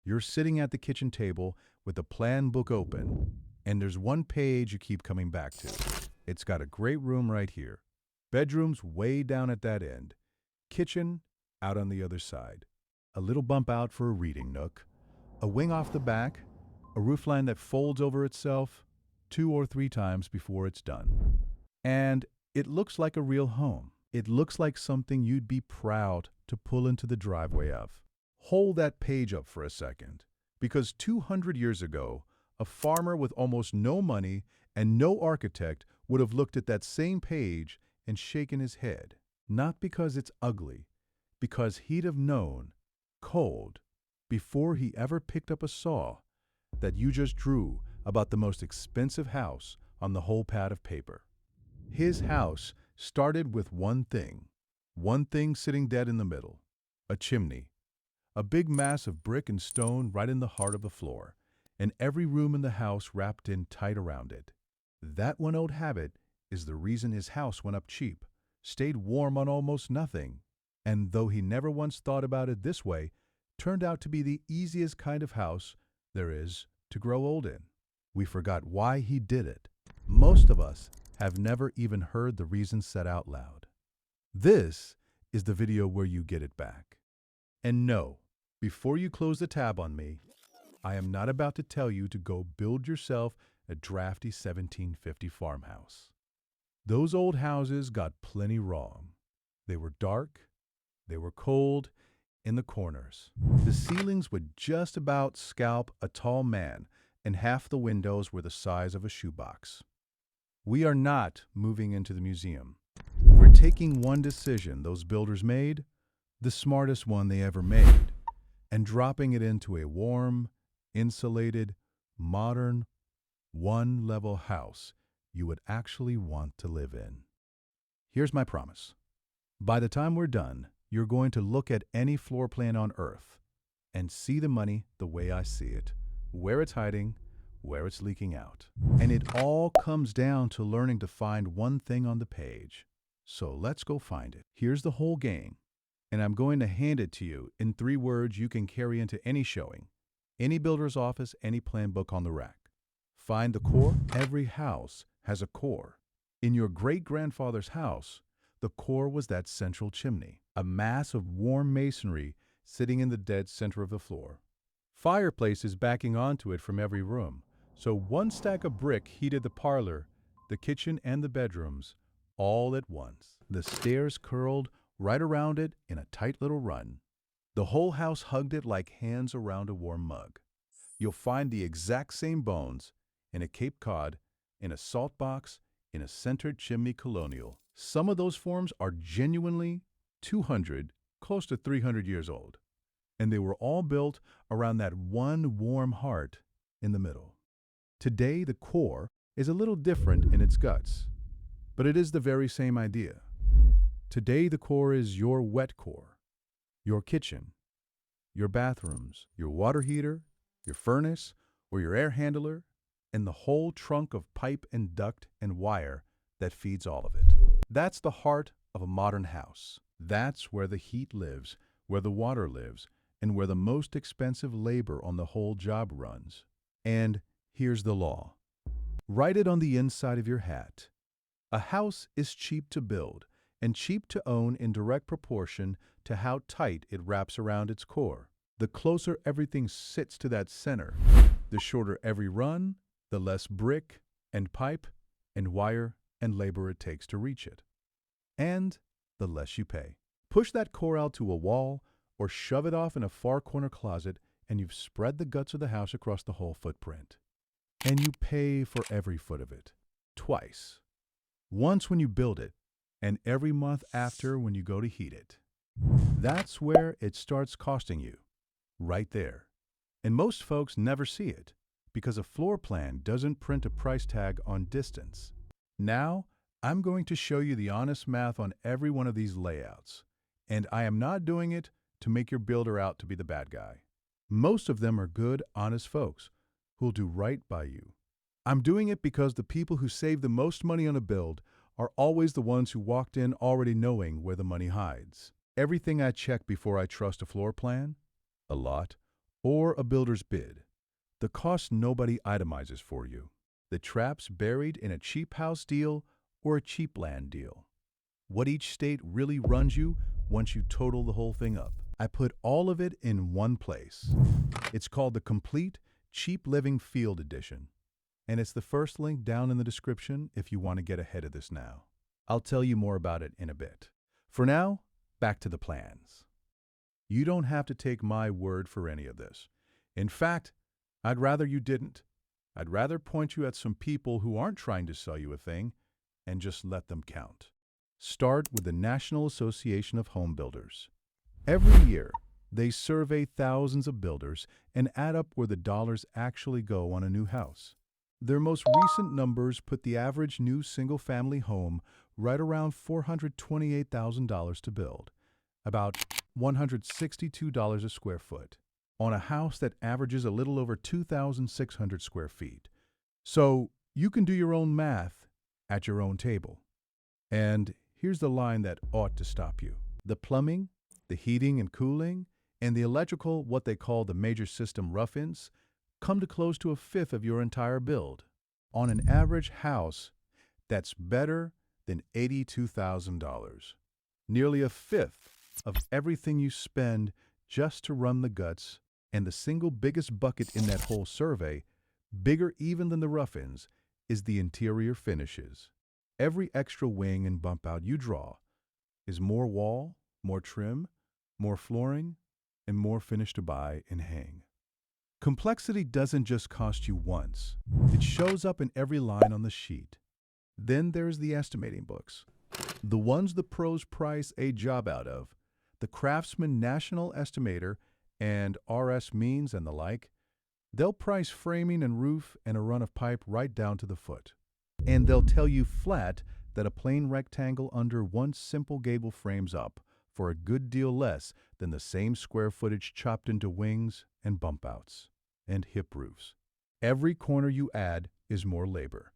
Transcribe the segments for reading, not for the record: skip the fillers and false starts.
You're sitting at the kitchen table with the plan book open, and there's one page you keep coming back to. It's got a great room right here. Bedrooms way down at that end. Kitchen out on the other side. A little bump out for a reading nook. A wing off the back. A roofline that folds over itself 2 or 3 times before it's done. And it looks like a real home. It looks like something you'd be proud to pull into the driveway of. Hold that page up for a second, because 200 years ago, a farmer with almost no money and no architect would have looked at that same page and shaken his head. Not because it's ugly, because he'd have known, cold, before he ever picked up a saw, that you just drew about the most expensive house on the whole pad of paper. His house started with one thing sitting dead in the middle, a chimney. A big mass of brick and stone right in the heart of the floor, and every room in the house wrapped in tight around it. That one old habit is the reason his house went up cheap, stayed warm on almost nothing, and though he never once thought about it this way, turned out to be the easiest kind of house there is to grow old in. We forgot why he did it. Most of us have never even heard the reason said out loud. This is the video where you get it back. And no, before you close the tab on me, I am not about to tell you to go build yourself a drafty 1750 farmhouse. Those old houses got plenty wrong. They were dark, they were cold in the corners. The ceilings would just about scalp a tall man, and half the windows were the size of a shoebox. We are not moving into the museum. We're taking one decision those builders made, the smartest one they ever made, and dropping it into a warm, insulated, modern, one-level house you would actually want to live in. Here's my promise. By the time we're done, you're going to look at any floor plan on Earth and see the money the way I see it, where it's hiding, where it's leaking out. And it all comes down to learning to find one thing on the page. So let's go find it. Here's the whole game. And I'm going to hand it to you in 3 words you can carry into any showing, any builder's office, any plan book on the rack. Find the core. Every house has a core. In your great-grandfather's house, the core was that central chimney, a mass of warm masonry sitting in the dead center of the floor. Fireplaces backing onto it from every room, so one stack of brick heated the parlor, the kitchen, and the bedrooms, all at once. The stairs curled right around it in a tight little run. The whole house hugged it like hands around a warm mug. You'll find the exact same bones in a Cape Cod, in a salt box, in a centered chimney colonial. Some of those forms are genuinely 200, close to 300 years old. And they were all built around that one warm heart in the middle. Today, the core is a little different in its guts, but it is the very same idea. Today, the core is your wet core, your kitchen, your bathrooms, your water heater, your furnace, or your air handler, and the whole trunk of pipe and duct and wire that feeds all of it. That's the heart of a modern house. That's where the heat lives, where the water lives, and where the most expensive labor on the whole job runs. And here's the law. Write it on the inside of your hat. A house is cheap to build and cheap to own in direct proportion to how tight it wraps around its core. The closer everything sits to that center, the shorter every run, the less brick and pipe and wire and labor it takes to reach it. And the less you pay. Push that core out to a wall or shove it off in a far corner closet, and you've spread the guts of the house across the whole footprint. And you pay for every foot of it. Twice. Once when you build it, and every month after when you go to heat it. That's where it starts costing you. Right there. And most folks never see it, because a floor plan doesn't print a price tag on distance. Now, I'm going to show you the honest math on every one of these layouts. And I am not doing it to make your builder out to be the bad guy. Most of them are good, honest folks who'll do right by you. I'm doing it because the people who save the most money on a build are always the ones who walked in already knowing where the money hides. Everything I check before I trust a floor plan, a lot, or a builder's bid. The cost nobody itemizes for you. The traps buried in a cheap house deal or a cheap land deal. What each state really runs you once you total the whole thing up. I put all of it in one place. It's called the Complete Cheap Living Field Edition, and it's the first link down in the description if you want to get ahead of this now. I'll tell you more about it in a bit. For now, back to the plans. You don't have to take my word for any of this. In fact, I'd rather you didn't. I'd rather point you at some people who aren't trying to sell you a thing and just let them count. Start with the National Association of Home Builders. Every year, they survey thousands of builders and add up where the dollars actually go on a new house. Their most recent numbers put the average new single-family home right around $428,000 to build, about $162 a square foot, on a house that averages a little over 2,600 square feet. So you can do your own math at your own table. And here's the line that ought to stop you. The plumbing, the heating and cooling, and the electrical, what they call the major system rough-ins, come to close to a fifth of your entire build. On an average house, that's better than $82,000. Nearly a fifth of everything you spend just to run the guts, and the single biggest bucket in that whole survey, bigger even than the rough-ins, is the interior finishes. Every extra wing and bump out you draw is more wall, more trim, more flooring, and more finish to buy and hang. Complexity doesn't just cost you once. It shows up in every line on the sheet. Then there's the estimating books. The ones the pros price a job out of, the Craftsman National Estimator and RS Means and the like. They'll price framing and roof and a run of pipe right down to the foot. And they'll tell you flat that a plain rectangle under one simple gable frames up for a good deal less than the same square footage chopped into wings and bump outs and hip roofs. Every corner you add is more labor.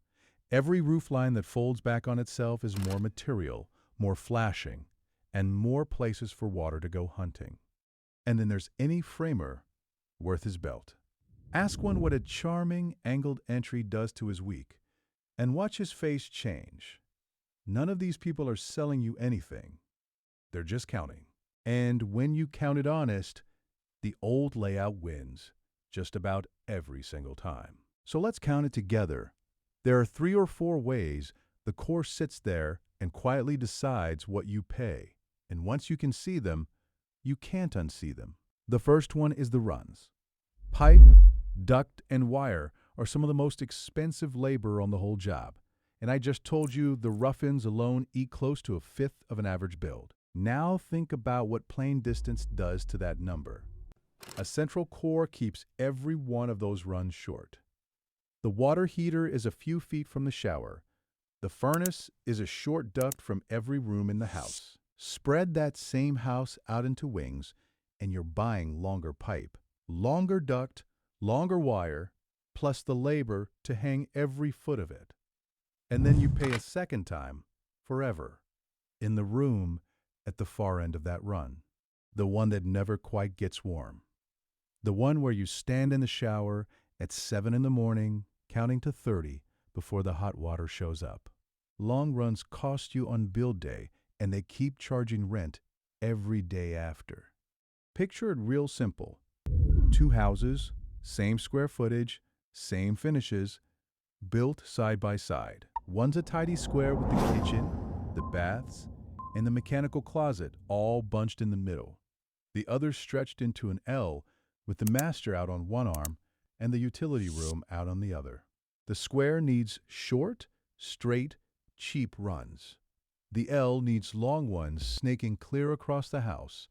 Every roof line that folds back on itself is more material, more flashing, and more places for water to go hunting. And then there's any framer worth his belt. Ask one what a charming angled entry does to his week, and watch his face change. None of these people are selling you anything. They're just counting. And when you count it honest, the old layout wins just about every single time. So let's count it together. There are 3 or 4 ways the core sits there and quietly decides what you pay. And once you can see them, you can't unsee them. The first one is the runs. Pipe, duct, and wire are some of the most expensive labor on the whole job. And I just told you the rough-ins alone eat close to a fifth of an average build. Now think about what plain distance does to that number. A central core keeps every one of those runs short. The water heater is a few feet from the shower. The furnace is a short duct from every room in the house. Spread that same house out into wings, and you're buying longer pipe, longer duct, longer wire, plus the labor to hang every foot of it. And then you pay a second time, forever, in the room at the far end of that run, the one that never quite gets warm, the one where you stand in the shower at 7 in the morning, counting to 30 before the hot water shows up. Long runs cost you on build day, and they keep charging rent every day after. Picture it real simple. 2 houses, same square footage, same finishes, built side by side. One's a tidy square with the kitchen, the baths, and the mechanical closet all bunched in the middle. The other stretched into an L with the master out on one arm and the utility room out on the other. The square needs short, straight, cheap runs. The L needs long ones snaking clear across the house,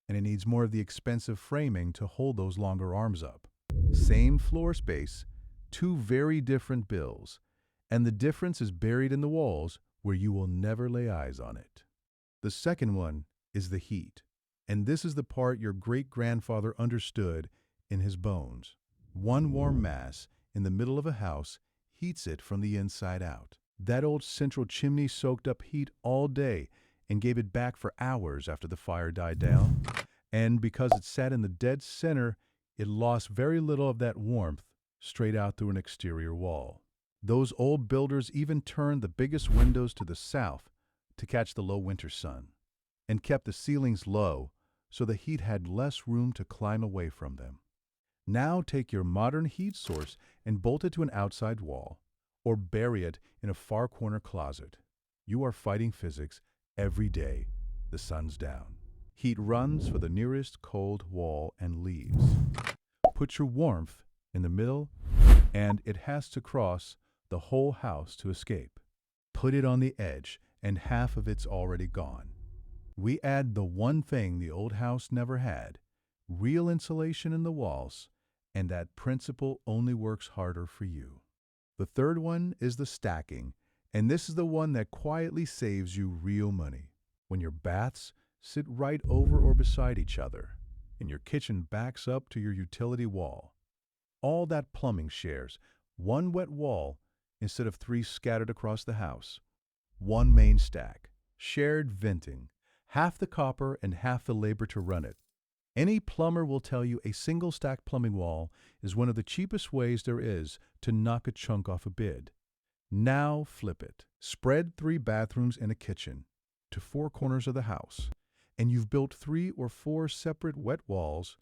and it needs more of the expensive framing to hold those longer arms up. Same floor space, 2 very different bills, and the difference is buried in the walls where you will never lay eyes on it. The second one is the heat, and this is the part your great-grandfather understood in his bones. One warm mass in the middle of a house heats it from the inside out. That old central chimney soaked up heat all day and gave it back for hours after the fire died down. And because it sat in the dead center, It lost very little of that warmth straight out through an exterior wall. Those old builders even turned the biggest windows to the south to catch the low winter sun, and kept the ceilings low so the heat had less room to climb away from them. Now take your modern heat source and bolt it to an outside wall, or bury it in a far corner closet. You are fighting physics every day the sun's down. Heat runs for the nearest cold wall and leaves. Put your warmth in the middle, and it has to cross the whole house to escape. Put it on the edge, and half of it's already gone. We add the one thing the old house never had: real insulation in the walls, and that principle only works harder for you. The third one is the stacking, and this is the one that quietly saves you real money. When your baths sit right over or beside each other, and your kitchen backs up to your utility wall, all that plumbing shares one wet wall instead of three scattered across the house. One main stack, shared venting, half the copper and half the labor to run it. Any plumber will tell you a single stack plumbing wall is one of the cheapest ways there is to knock a chunk off a bid. Now flip it. Spread 3 bathrooms and a kitchen to 4 corners of the house, and you've built 3 or 4 separate wet walls,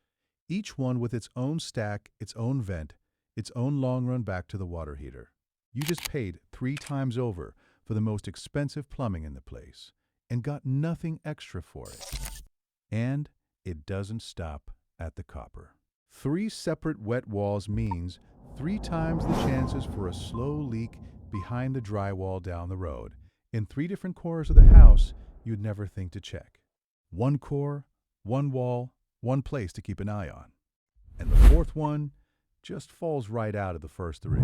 each one with its own stack, its own vent, its own long run back to the water heater. You just paid 3 times over for the most expensive plumbing in the place and got nothing extra for it. And it doesn't stop at the copper. 3 separate wet walls means 3 times the chances for a slow leak behind the drywall down the road in 3 different corners of the house you'd never think to check. 1 core, 1 wall, 1 place to keep an eye on. And the 4th one just falls right out of the first 3.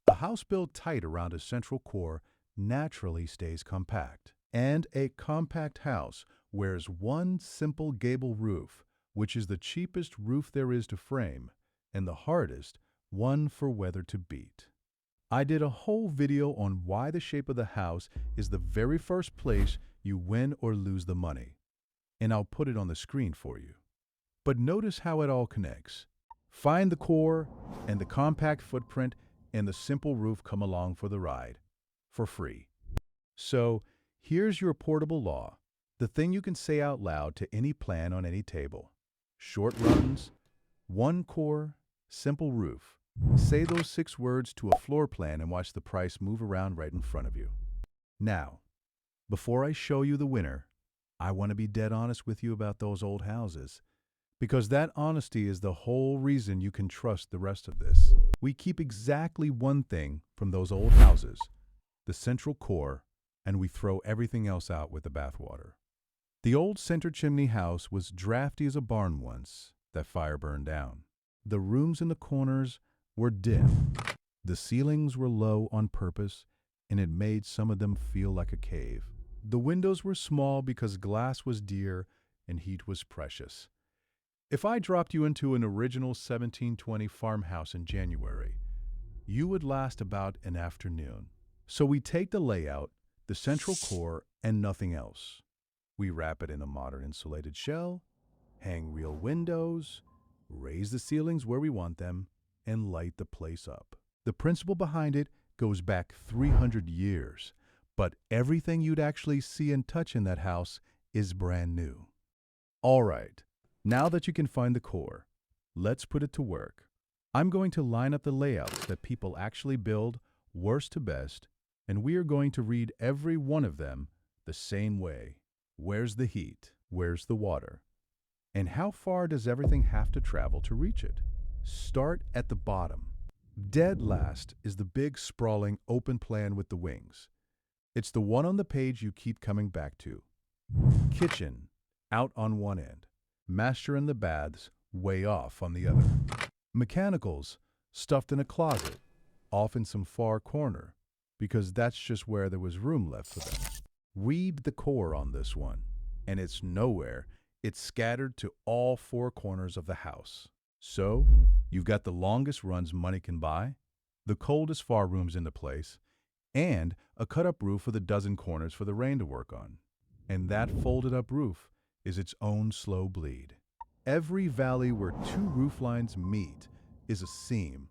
A house built tight around a central core naturally stays compact. And a compact house wears one simple gable roof, which is the cheapest roof there is to frame, and the hardest one for weather to beat. I did a whole video on why the shape of the house is the very first place you win or lose the money, and I'll put it on the screen for you. But notice how it all connects. Find the core, and the compact footprint and the simple roof come along for the ride, for free. So, here's your portable law, the thing you can say out loud to any plan on any table. Short runs, 1 core, simple roof. Say those 6 words to a floor plan and watch the price move around right in front of you. Now, before I show you the winner, I want to be dead honest with you about those old houses, because that honesty is the whole reason you can trust the rest of this. We keep exactly one thing from those old houses, the central core, and we throw everything else out with the bathwater. The old center chimney house was drafty as a barn once that fire burned down. The rooms in the corners were dim. The ceilings were low on purpose, and it made some of them feel like a cave. The windows were small because glass was dear and heat was precious. If I dropped you into an original 1720 farmhouse in January, you would last about an afternoon. So we take the layout, the central core, and nothing else. We wrap it in a modern insulated shell, hang real windows, raise the ceilings where we want them, and light the place up. The principle behind it goes back 300 years, but everything you'd actually see and touch in that house is brand new. All right, now that you can find the core, let's put it to work. I'm going to line up the layouts that people actually build, worst to best, and we are going to read every one of them the same way. Where's the heat? Where's the water? And how far does everything have to travel to reach it? Start at the bottom. Dead last is the big, sprawling, open plan with the wings. It's the one on the page you keep coming back to. Kitchen, out on one end. Master and the baths, way off on the other. Mechanicals, stuffed in a closet, off in some far corner, because that's just where there was room left for them. Read the core on this one, and it's nowhere. It's scattered to all 4 corners of the house. So, you've got the longest runs money can buy, the coldest far rooms in the place, and a cut-up roof with a dozen corners for the rain to work on. And that folded-up roof is its own slow bleed. Every valley where two roof lines meet is a seam,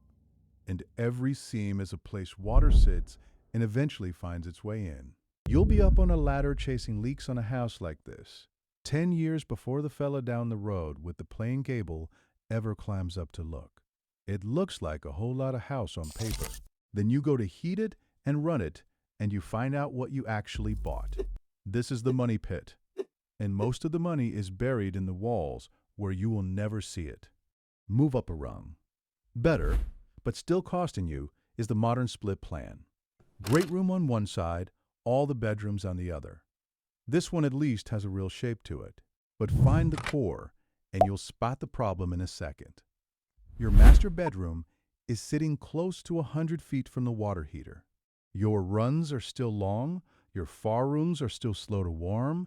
and every seam is a place water sits and eventually finds its way in. You'll be up on a ladder chasing leaks on a house like this, 10 years before the fella down the road with the plain gable ever climbs up to look. It looks like a whole lot of house on paper. Then you go to heat it and run it, and you find out what you actually bought. This is the money pit, and most of the money is buried in the walls where you will never see it. Move up a rung. Better, but still costing you, is the modern split plan. Great room on one side, all the bedrooms on the other. This one at least has a real shape to it. But find the core, and you'll spot the problem in a second. Your master bedroom is sitting close to 100 feet from the water heater. Your runs are still long, your far rooms are still slow to warm.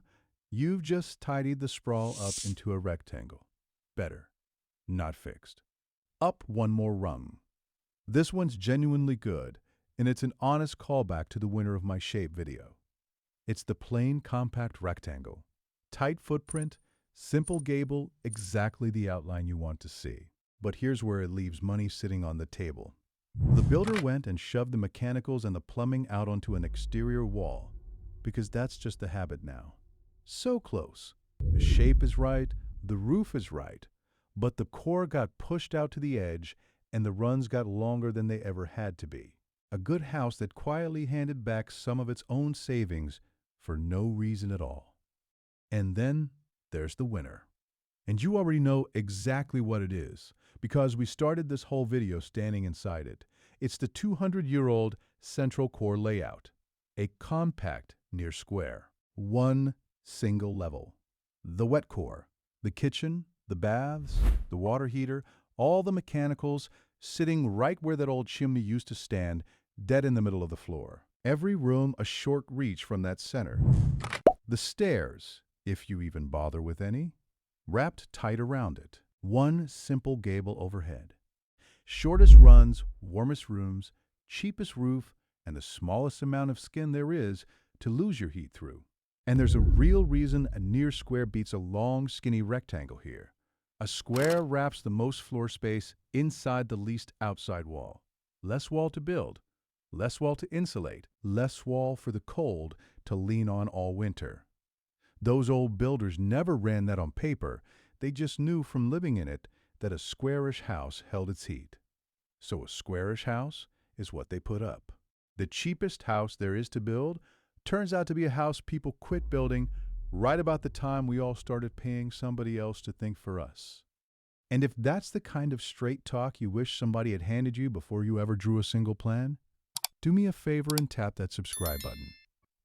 You've just tidied the sprawl up into a rectangle. Better, not fixed. Up one more rung. This one's genuinely good, and it's an honest callback to the winner of my shape video. It's the plain compact rectangle. Tight footprint, simple gable, exactly the outline you want to see. But here's where it leaves money sitting on the table. The builder went and shoved the mechanicals and the plumbing out onto an exterior wall, because that's just a habit now. So close. The shape is right, the roof is right, but the core got pushed out to the edge and the runs got longer than they ever had to be. A good house that quietly handed back some of its own savings for no reason at all. And then there's the winner. And you already know exactly what it is, because we started this whole video standing inside it. It's the 200-year-old central core layout, a compact near square, one single level. The wet core, the kitchen, the baths, the water heater, all the mechanicals sitting right where that old chimney used to stand, dead in the middle of the floor. Every room a short reach from that center. The stairs, if you even bother with any, wrapped tight around it. One simple gable overhead. Shortest runs, warmest rooms, cheapest roof, and the smallest amount of skin there is to lose your heat through. And there's a real reason a near square beats a long, skinny rectangle here. A square wraps the most floor space inside the least outside wall. Less wall to build, less wall to insulate, less wall for the cold to lean on all winter. Those old builders never ran that on paper. They just knew from living in it that a squarish house held its heat. So a squarish house is what they put up. The cheapest house there is to build turns out to be a house people quit building right about the time we all started paying somebody else to think for us. And if that's the kind of straight talk you wish somebody had handed you before you ever drew a single plan, do me a favor and tap that subscribe button.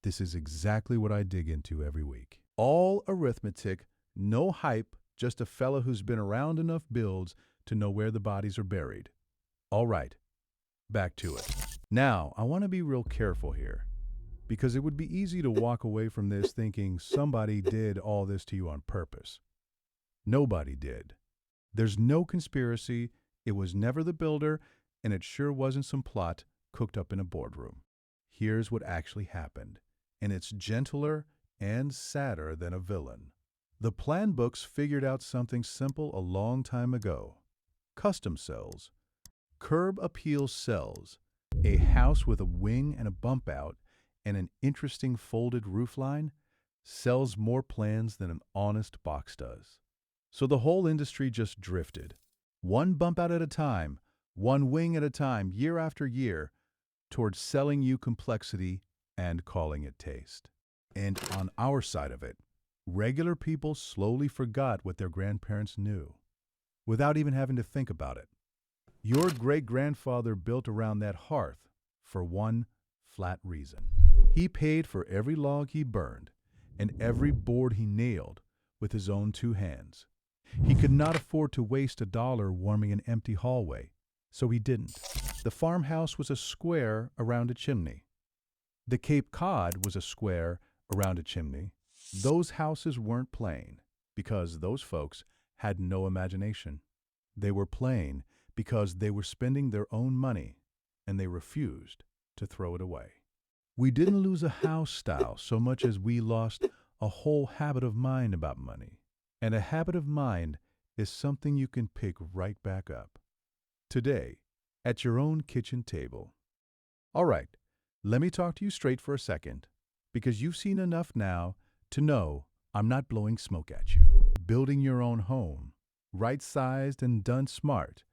This is exactly what I dig into every week. All arithmetic, no hype, just a fella who's been around enough builds to know where the bodies are buried. All right, back to it. Now, I want to be real careful here, because it would be easy to walk away from this thinking somebody did all this to you on purpose. Nobody did. There's no conspiracy, it was never the builder, and it sure wasn't some plot cooked up in a boardroom. Here's what actually happened, and it's gentler and sadder than a villain. The plan books figured out something simple a long time ago. Custom cells. Curb appeal cells. A house with a wing and a bump out and an interesting folded roofline sells more plans than an honest box does. So the whole industry just drifted, one bump out at a time, one wing at a time, year after year, towards selling you complexity and calling it taste. And on our side of it, regular people slowly forgot what their grandparents knew, without even having to think about it. Your great-grandfather built around that hearth for one flat reason. He paid for every log he burned and every board he nailed with his own two hands. He could not afford to waste $1 warming an empty hallway, so he didn't. The farmhouse was a square around a chimney. The Cape Cod was a square around a chimney. Those houses weren't plain because those folks had no imagination. They were plain because they were spending their own money and they refused to throw it away. We didn't lose a house style so much as we lost a whole habit of mind about money. And a habit of mind is something you can pick right back up today at your own kitchen table. All right, let me talk to you straight for a second, because you've seen enough now to know I'm not blowing smoke at you. Building your own home, right-sized and done smart,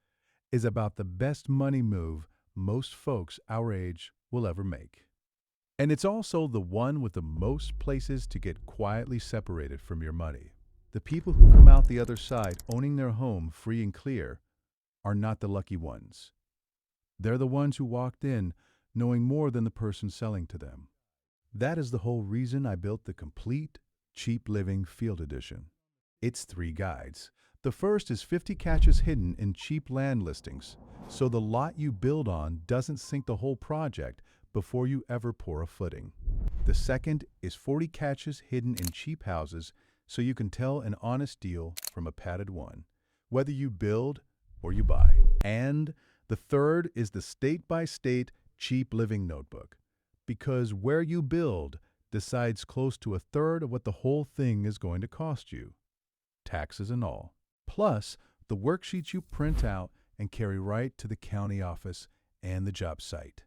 is about the best money move most folks our age will ever make. And it's also the one with the most places to get quietly separated from your money. The people who come out the other side owning their home free and clear are not the lucky ones. They're the ones who walked in knowing more than the person selling to them. That is the whole reason I built the complete Cheap Living Field Edition. It's 3 guides. The first is 50 catches hidden in cheap land listings, so the lot you build on doesn't sink the whole project before you ever pour a footing. The second is 40 catches hidden in cheap houses, so you can tell an honest deal from a padded one, whether you build or you buy. And the third is the state-by-state Cheap Living Notebook, because where you build decides close to a third of what the whole thing is going to cost you, taxes and all. Plus, the worksheets you print out and carry right to the county office and the job site.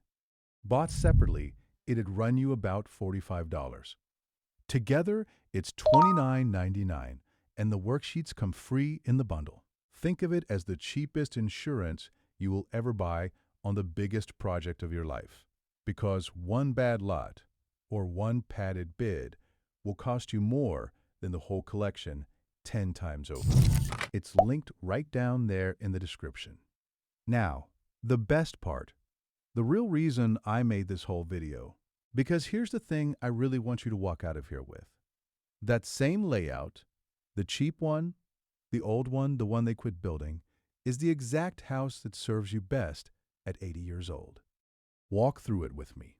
Bought separately, it'd run you about $45. Together, it's $29.99, and the worksheets come free in the bundle. Think of it as the cheapest insurance you will ever buy on the biggest project of your life, because one bad lot or one padded bid will cost you more than the whole collection 10 times over. It's linked right down there in the description. Now, the best part, the real reason I made this whole video, because here's the thing I really want you to walk out of here with. That same layout, the cheap one, the old one, the one they quit building, is the exact house that serves you best at 80 years old. Walk through it with me.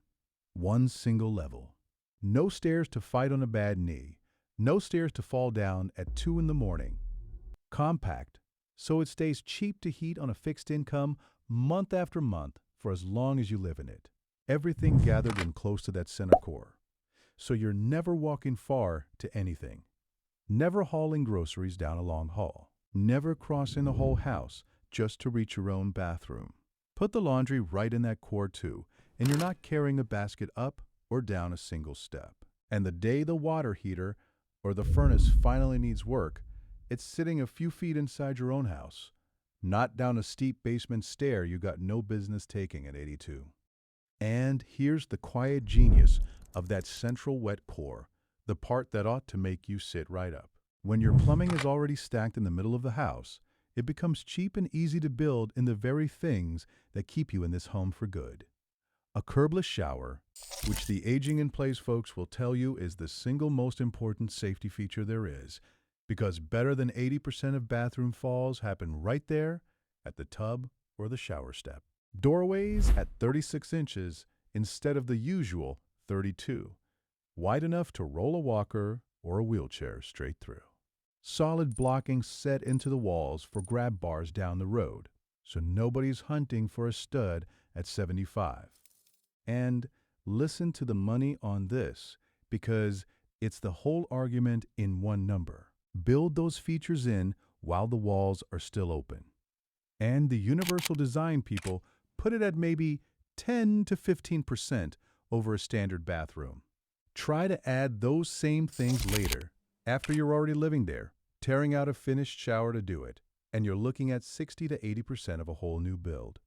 One single level. No stairs to fight on a bad knee. No stairs to fall down at 2 in the morning. Compact, so it stays cheap to heat on a fixed income month after month for as long as you live in it. Everything gathered in close to that center core, so you're never walking far to anything. Never hauling groceries down a long hall. Never crossing the whole house just to reach your own bathroom. Put the laundry right in that core too, and you're not carrying a basket up or down a single step. And the day the water heater or the furnace finally needs work, it's sitting a few feet inside your own house, not down a steep basement stair you got no business taking at 82. And here's the quiet genius of that central wet core, the part that ought to make you sit right up. When your plumbing is already stacked in the middle of the house, it becomes cheap and easy to build in the very things that keep you in this home for good. A curbless shower, which the aging-in-place folks will tell you is the single most important safety feature there is, because better than 80% of bathroom falls happen right there at the tub or the shower step. Doorways at 36 inches instead of the usual 32, wide enough to roll a walker or a wheelchair straight through. Solid blocking set into the walls for grab bars down the road, so nobody's hunting for a stud at 75. And listen to the money on this, because it's the whole argument in one number. Build those features in while the walls are still open. And the universal design people put it at maybe 10 to 15% over a standard bathroom. Try to add those same things later, after you're already living there, tearing out a finished shower to do it, and you're looking at 60 to 80% of a whole new build.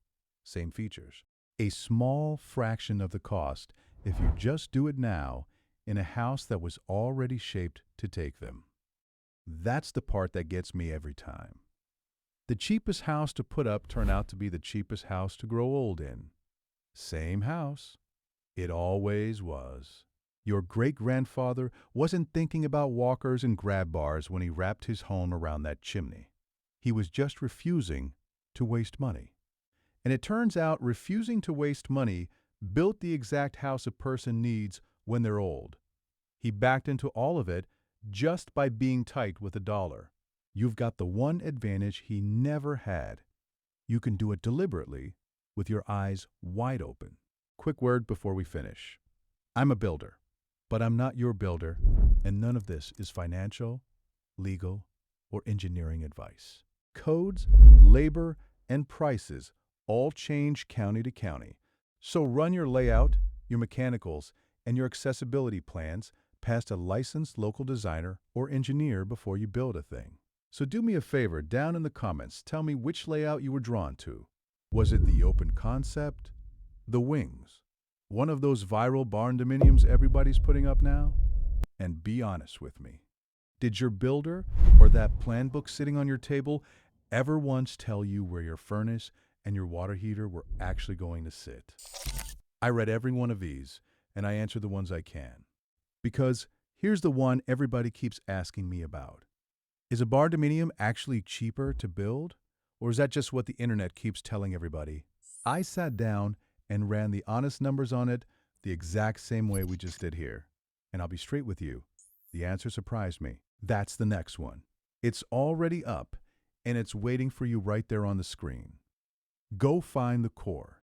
Same features. A small fraction of the cost if you just do it now in a house that was already shaped to take them. That's the part that gets me every time. The cheapest house to put up turned out to be the cheapest house to grow old in. Same house. It always was. Your great-grandfather wasn't thinking about walkers and grab bars when he wrapped his home around that chimney. He was just refusing to waste money. And it turns out refusing to waste money built the exact house a person needs when they're old. He backed into all of it just by being tight with $1. You've got the one advantage he never had. You can do it deliberately with your eyes wide open. Quick word before we finish. I'm a builder, but I'm not your builder, and none of this is financial, legal, or engineering advice. Codes, labor, and prices all change county to county. So run your layout, your mechanicals, and your accessibility plans past a licensed local designer or engineer before you build a thing. So do me a favor, down in the comments, tell me which layout you were drawn to. Was it the open concept? The wings? One of those viral barn dominiums everybody's putting up now? And be honest with me. Did your builder or that plan book sitting on your table ever once tell you where your furnace and your water heater were actually going to sit? I read every one of these, and I answer the ones I can. Because here's the one everybody keeps asking me about. Is a bardominium actually cheaper to build? Or is that just what the internet keeps telling everybody? I sat down and ran the honest numbers on it the exact same way we just did here. And I'll be straight with you. The answer surprised me. That's the next one. It's already up, and it's waiting for you right there on the screen. Go find the core.